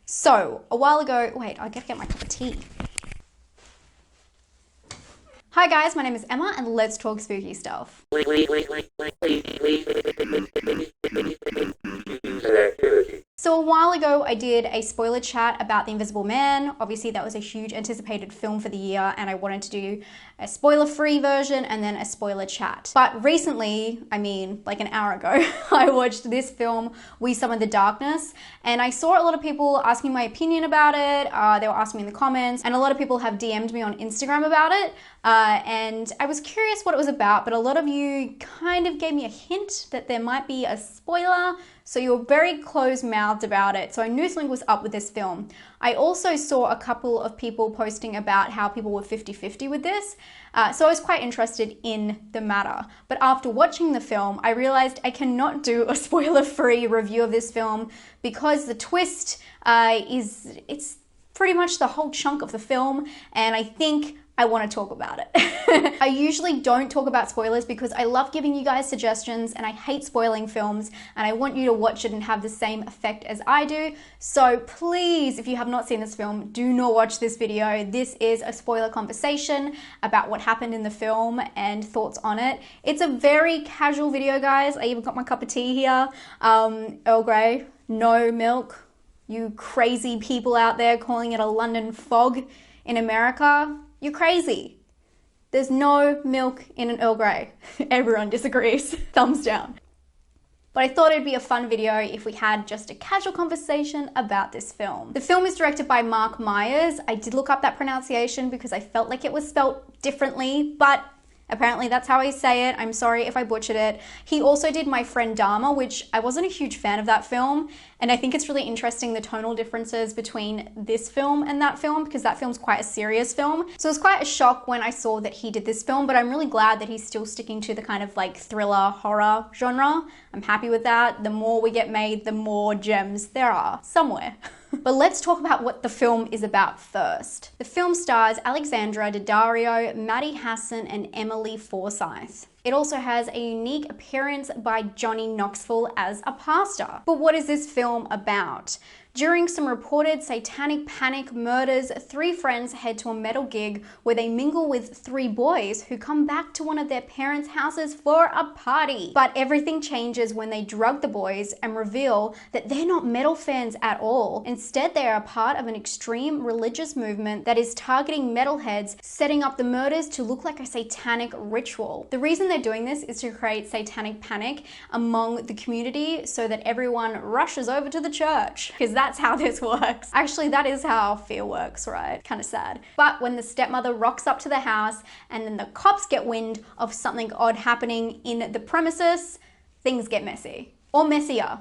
So, a while ago, wait, I gotta get my cup of tea. Hi guys, my name is Emma and let's talk spooky stuff. So a while ago, I did a spoiler chat about The Invisible Man. Obviously, that was a huge anticipated film for the year, and I wanted to do a spoiler-free version and then a spoiler chat. But recently, I mean, like an hour ago, I watched this film, We Summon the Darkness, and I saw a lot of people asking my opinion about it. They were asking me in the comments, and a lot of people have DM'd me on Instagram about it. And I was curious what it was about, but a lot of you kind of gave me a hint that there might be a spoiler, so you were very close-mouthed about it. So I knew something was up with this film. I also saw a couple of people posting about how people were 50-50 with this, so I was quite interested in the matter. But after watching the film, I realized I cannot do a spoiler-free review of this film because the twist it's pretty much the whole chunk of the film, and I think I want to talk about it. I usually don't talk about spoilers because I love giving you guys suggestions and I hate spoiling films and I want you to watch it and have the same effect as I do. So please, if you have not seen this film, do not watch this video. This is a spoiler conversation about what happened in the film and thoughts on it. It's a very casual video, guys. I even got my cup of tea here. Earl Grey, no milk. You crazy people out there calling it a London fog in America. You're crazy. There's no milk in an Earl Grey. Everyone disagrees. Thumbs down. But I thought it'd be a fun video if we had just a casual conversation about this film. The film is directed by Mark Myers. I did look up that pronunciation because I felt like it was spelt differently, but apparently that's how I say it. I'm sorry if I butchered it. He also did My Friend Dharma, which I wasn't a huge fan of that film. And I think it's really interesting the tonal differences between this film and that film because that film's quite a serious film. So it was quite a shock when I saw that he did this film, but I'm really glad that he's still sticking to the kind of like thriller horror genre. I'm happy with that. The more we get made, the more gems there are somewhere. But let's talk about what the film is about first. The film stars Alexandra Daddario, Maddie Hassan, and Emily Forsyth. It also has a unique appearance by Johnny Knoxville as a pastor. But what is this film about? During some reported satanic panic murders, three friends head to a metal gig where they mingle with three boys who come back to one of their parents' houses for a party. But everything changes when they drug the boys and reveal that they're not metal fans at all. Instead, they are a part of an extreme religious movement that is targeting metalheads, setting up the murders to look like a satanic ritual. The reason they're doing this is to create satanic panic among the community so that everyone rushes over to the church, because that's how this works. Actually, that is how fear works, right? Kind of sad. But when the stepmother rocks up to the house and then the cops get wind of something odd happening in the premises, things get messy. Or messier.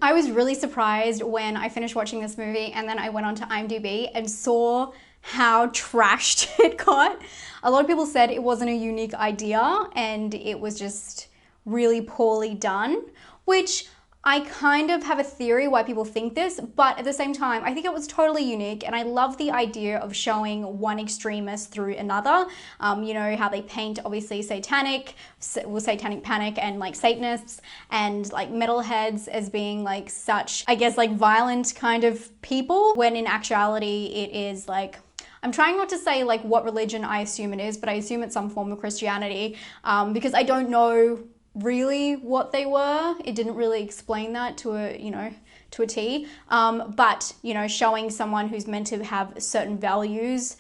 I was really surprised when I finished watching this movie and then I went onto IMDb and saw how trashed it got. A lot of people said it wasn't a unique idea and it was just really poorly done, which I kind of have a theory why people think this, but at the same time, I think it was totally unique and I love the idea of showing one extremist through another. You know, how they paint obviously satanic panic and like Satanists and like metalheads as being like such, I guess, like violent kind of people, when in actuality it is like, I'm trying not to say like what religion I assume it is, but I assume it's some form of Christianity because I don't know really what they were. It didn't really explain that to a, you know, to a T. But, you know, showing someone who's meant to have certain values,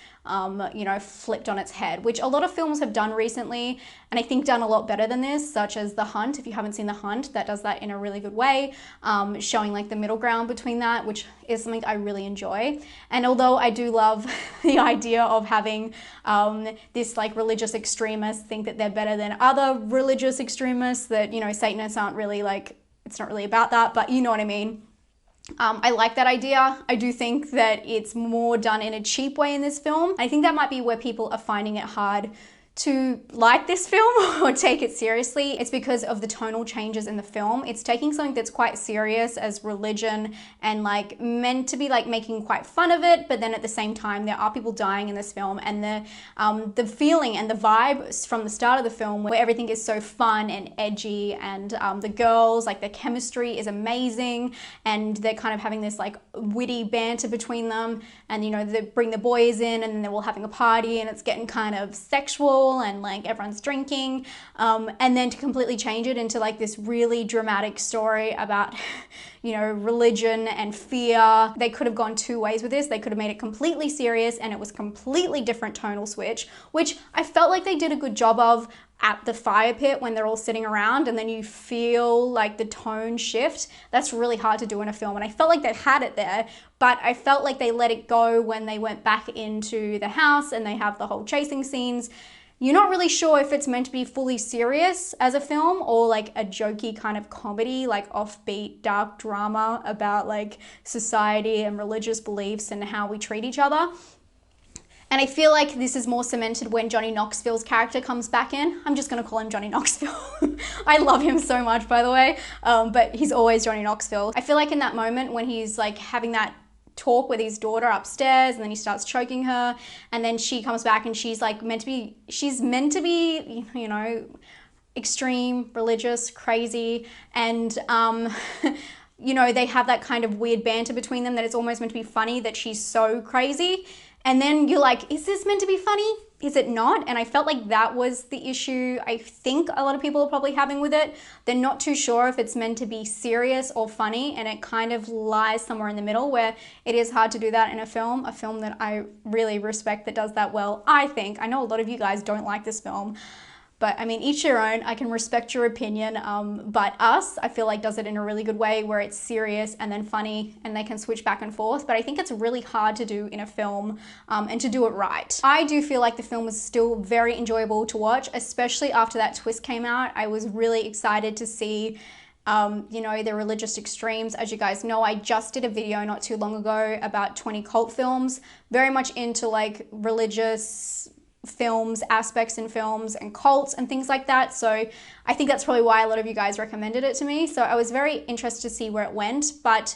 you know, flipped on its head, which a lot of films have done recently, and I think done a lot better than this, such as The Hunt. If you haven't seen The Hunt, that does that in a really good way, showing like the middle ground between that, which is something I really enjoy. And although I do love the idea of having this like religious extremists think that they're better than other religious extremists, that, you know, Satanists aren't really like, it's not really about that, but you know what I mean. I like that idea. I do think that it's more done in a cheap way in this film. I think that might be where people are finding it hard to like this film or take it seriously, it's because of the tonal changes in the film. It's taking something that's quite serious as religion and like meant to be like making quite fun of it, but then at the same time there are people dying in this film, and the feeling and the vibe from the start of the film where everything is so fun and edgy, and the girls, like their chemistry is amazing, and they're kind of having this like witty banter between them, and you know, they bring the boys in and then they're all having a party and it's getting kind of sexual and like everyone's drinking, and then to completely change it into like this really dramatic story about you know, religion and fear. They could have gone two ways with this. They could have made it completely serious and it was completely different tonal switch, which I felt like they did a good job of at the fire pit when they're all sitting around, and then you feel like the tone shift. That's really hard to do in a film, and I felt like they had it there, but I felt like they let it go when they went back into the house and they have the whole chasing scenes. You're not really sure if it's meant to be fully serious as a film or like a jokey kind of comedy, like offbeat dark drama about like society and religious beliefs and how we treat each other. And I feel like this is more cemented when Johnny Knoxville's character comes back in. I'm just gonna call him Johnny Knoxville. I love him so much, by the way, but he's always Johnny Knoxville. I feel like in that moment when he's like having that talk with his daughter upstairs and then he starts choking her, and then she comes back and she's like meant to be, you know, extreme, religious, crazy, and you know, they have that kind of weird banter between them that it's almost meant to be funny that she's so crazy. And then you're like, is this meant to be funny? Is it not? And I felt like that was the issue I think a lot of people are probably having with it. They're not too sure if it's meant to be serious or funny, and it kind of lies somewhere in the middle where it is hard to do that in a film that I really respect that does that well, I think. I know a lot of you guys don't like this film, but I mean, each your own. I can respect your opinion, but Us, I feel like, does it in a really good way where it's serious and then funny and they can switch back and forth, but I think it's really hard to do in a film and to do it right. I do feel like the film was still very enjoyable to watch, especially after that twist came out. I was really excited to see you know, the religious extremes. As you guys know, I just did a video not too long ago about 20 cult films, very much into like religious films, aspects in films and cults and things like that. So I think that's probably why a lot of you guys recommended it to me. So I was very interested to see where it went, but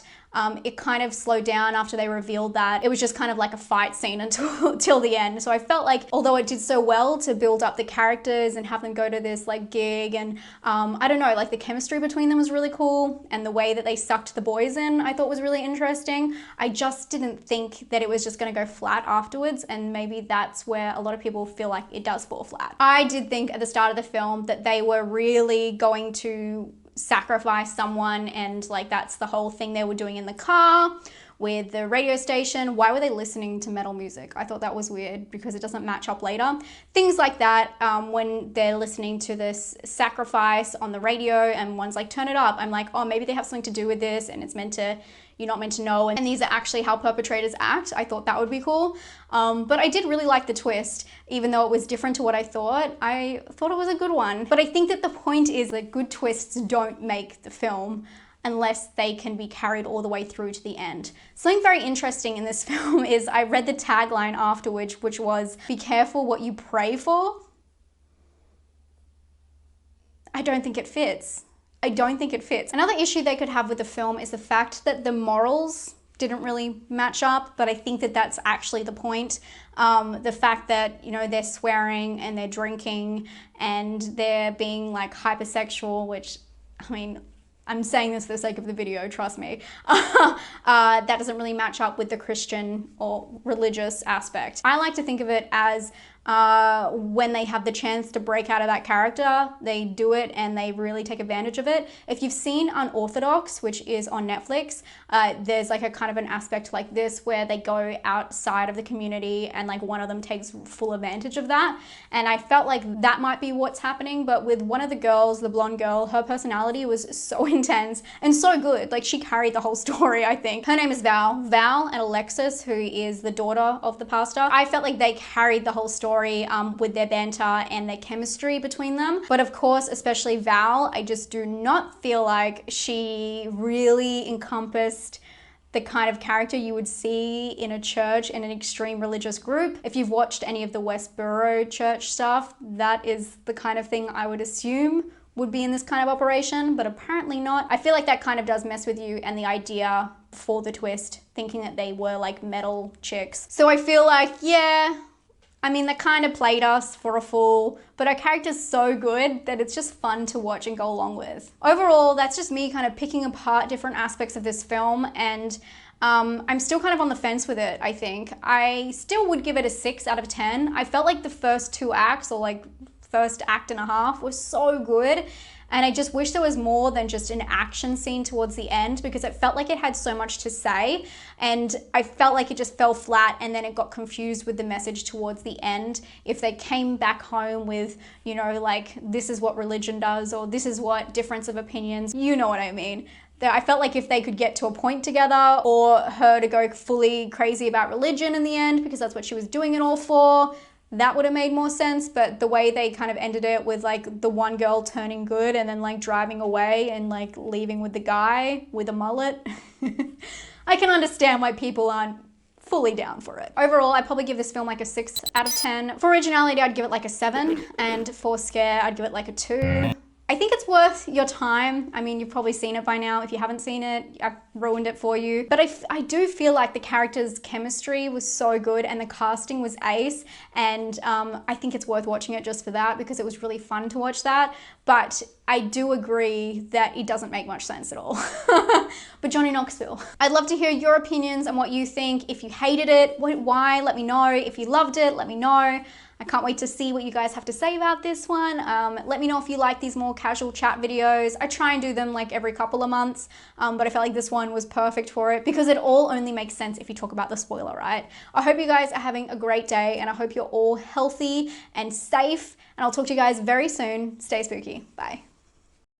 it kind of slowed down after they revealed that. It was just kind of like a fight scene until the end. So I felt like, although it did so well to build up the characters and have them go to this like gig, and I don't know, like the chemistry between them was really cool, and the way that they sucked the boys in I thought was really interesting. I just didn't think that it was just gonna go flat afterwards, and maybe that's where a lot of people feel like it does fall flat. I did think at the start of the film that they were really going to sacrifice someone, and like that's the whole thing they were doing in the car with the radio station. Why were they listening to metal music? I thought that was weird because it doesn't match up later. Things like that, when they're listening to this sacrifice on the radio and one's like, turn it up, I'm like, oh, maybe they have something to do with this and it's meant to, you're not meant to know, and these are actually how perpetrators act. I thought that would be cool. But I did really like the twist, even though it was different to what I thought it was a good one. But I think that the point is that good twists don't make the film unless they can be carried all the way through to the end. Something very interesting in this film is I read the tagline afterwards, which was, be careful what you pray for. I don't think it fits. I don't think it fits. Another issue they could have with the film is the fact that the morals didn't really match up, but I think that that's actually the point. The fact that, you know, they're swearing and they're drinking and they're being like hypersexual, which, I mean, I'm saying this for the sake of the video, trust me. That doesn't really match up with the Christian or religious aspect. I like to think of it as when they have the chance to break out of that character, they do it and they really take advantage of it. If you've seen Unorthodox, which is on Netflix, there's like a kind of an aspect like this where they go outside of the community and like one of them takes full advantage of that. And I felt like that might be what's happening, but with one of the girls, the blonde girl, her personality was so intense and so good. Like she carried the whole story, I think. Her name is Val. Val and Alexis, who is the daughter of the pastor, I felt like they carried the whole story with their banter and their chemistry between them. But of course, especially Val, I just do not feel like she really encompassed the kind of character you would see in a church in an extreme religious group. If you've watched any of the Westboro church stuff, that is the kind of thing I would assume would be in this kind of operation, but apparently not. I feel like that kind of does mess with you and the idea for the twist, thinking that they were like metal chicks. So I feel like, yeah, I mean, they kind of played us for a fool, but our character's so good that it's just fun to watch and go along with. Overall, that's just me kind of picking apart different aspects of this film, and I'm still kind of on the fence with it, I think. I still would give it a 6 out of 10. I felt like the first 2 acts, or like first act and a half, was so good. And I just wish there was more than just an action scene towards the end, because it felt like it had so much to say, and I felt like it just fell flat, and then it got confused with the message towards the end. If they came back home with, you know, like, this is what religion does, or this is what difference of opinions, you know what I mean. I felt like if they could get to a point together, or her to go fully crazy about religion in the end, because that's what she was doing it all for, that would have made more sense. But the way they kind of ended it with like the one girl turning good and then like driving away and like leaving with the guy with a mullet, I can understand why people aren't fully down for it. Overall, I'd probably give this film like a 6 out of 10. For originality, I'd give it like a 7, and for scare, I'd give it like a 2. I think it's worth your time. I mean, you've probably seen it by now. If you haven't seen it, I've ruined it for you. But I do feel like the characters' chemistry was so good and the casting was ace. And I think it's worth watching it just for that, because it was really fun to watch that. But I do agree that it doesn't make much sense at all. But Johnny Knoxville. I'd love to hear your opinions on what you think. If you hated it, why? Let me know. If you loved it, let me know. I can't wait to see what you guys have to say about this one. Let me know if you like these more casual chat videos. I try and do them like every couple of months, but I felt like this one was perfect for it, because it all only makes sense if you talk about the spoiler, right? I hope you guys are having a great day, and I hope you're all healthy and safe, and I'll talk to you guys very soon. Stay spooky. Bye.